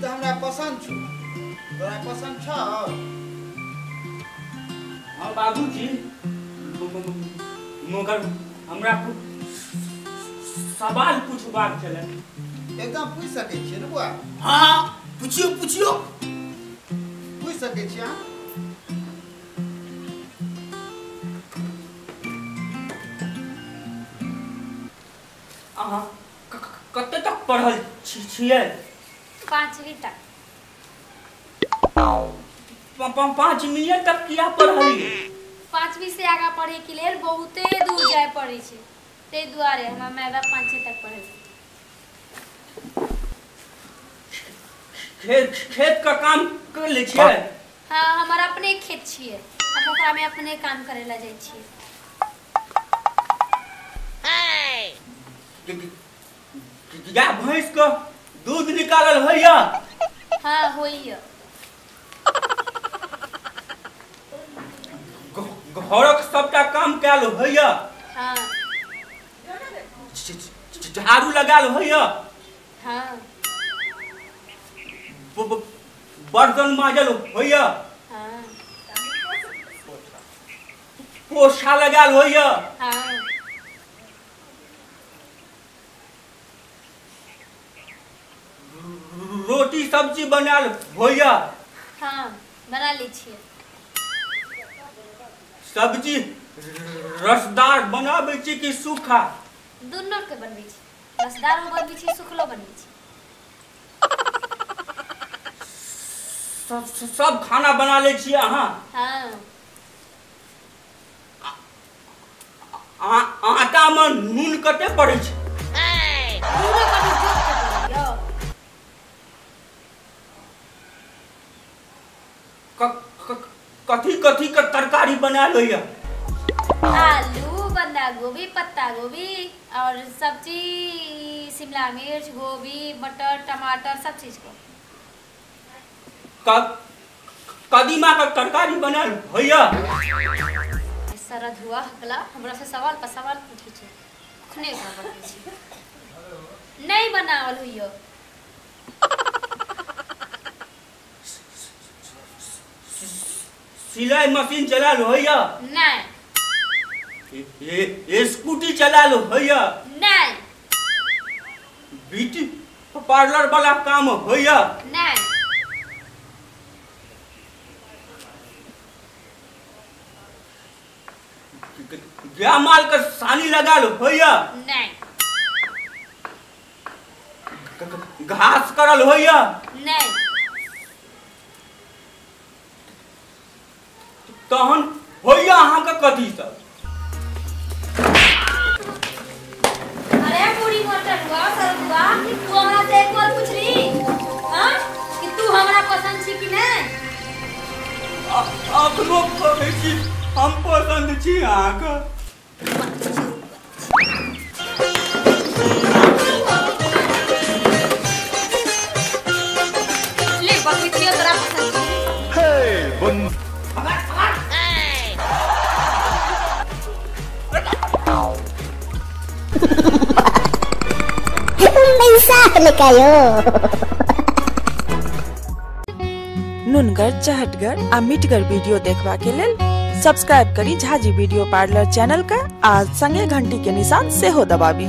तो हमरा पसंद छु। तोरा पसंद छ? हाँ बाबूजी, मगर हमरा सवाल पूछबाक छलै। एकदम पूछ सकै छियै ने बुआ? हाँ पूछियो पूछियो। पूछ सकै छियै अहाँ? अहाँ कते तक पढ़ल छियै? 5वीं तक। 5वीं तक किया पढ़लियै? 5वीं से आगा पढ़े के लेल बहुते दूर जाय पड़े छै, ते दुआरे हमरा माय बाप 5वीं तक पढ़े। खेत का काम कर ले छियै? हाँ हमारा अपने खेत छियै, हम ओकरा में अपने काम करे ला जाय छियै। गाय भैंस का दूध निकालल होइया? हाँ होइया। घरक सबटा काम कैल होइया? हाँ। झाड़ू लगाल होइया? हाँ। बर्तन माजल होइया? हाँ। पोछा लगाल होइया? हाँ। रोटी सब्जी बनाल होइया? हाँ बना ली छियै। सब्जी रसदार बनाबै छी कि सूखा? दुनू के बनबै छी, रसदार बनबै छी, सूखलो बनबै छी। सब खाना बना ले छियै अहाँ? हाँ। आटा में नून कते पड़ै छै? कथी कथी का तरकारी बनाल होइया? आलू, बंधा गोभी, पत्ता गोभी और सब्जी शिमला मिर्च, गोभी, मटर, टमाटर सब चीज को। कदीमा का तरकारी बनाल होइया? सारा धुआ हकला हमरा से सवाल पर सवाल पूछे छै, अखने खबर छै नहीं बनावल होइयो। सिलाई मशीन चलाल होइया? नहीं। स्कूटी चलाल होइया? नहीं। ब्यूटी पार्लर वाला काम होइया? नहीं। गाय माल का सानी लगाल होइया? नहीं। घास करल होइया? नहीं। तहन होइया अहाँ का कथी सब? अरे पूरी मोटर हुआ सर हुआ, तू हमरा से एक बार पूछली हां कि तू हमरा पसंद छी कि नहीं? अखनो कहै छी हम पसंद छी अहाँ का। ले बाकी तोरा पसंद छी। हे बन नुनगर, चहटगर आ मिठगर वीडियो देखबा के लेल सब्सक्राइब करी झाजी वीडियो पार्लर चैनल का आ संगे घंटी के निशान सेहो दबाबी।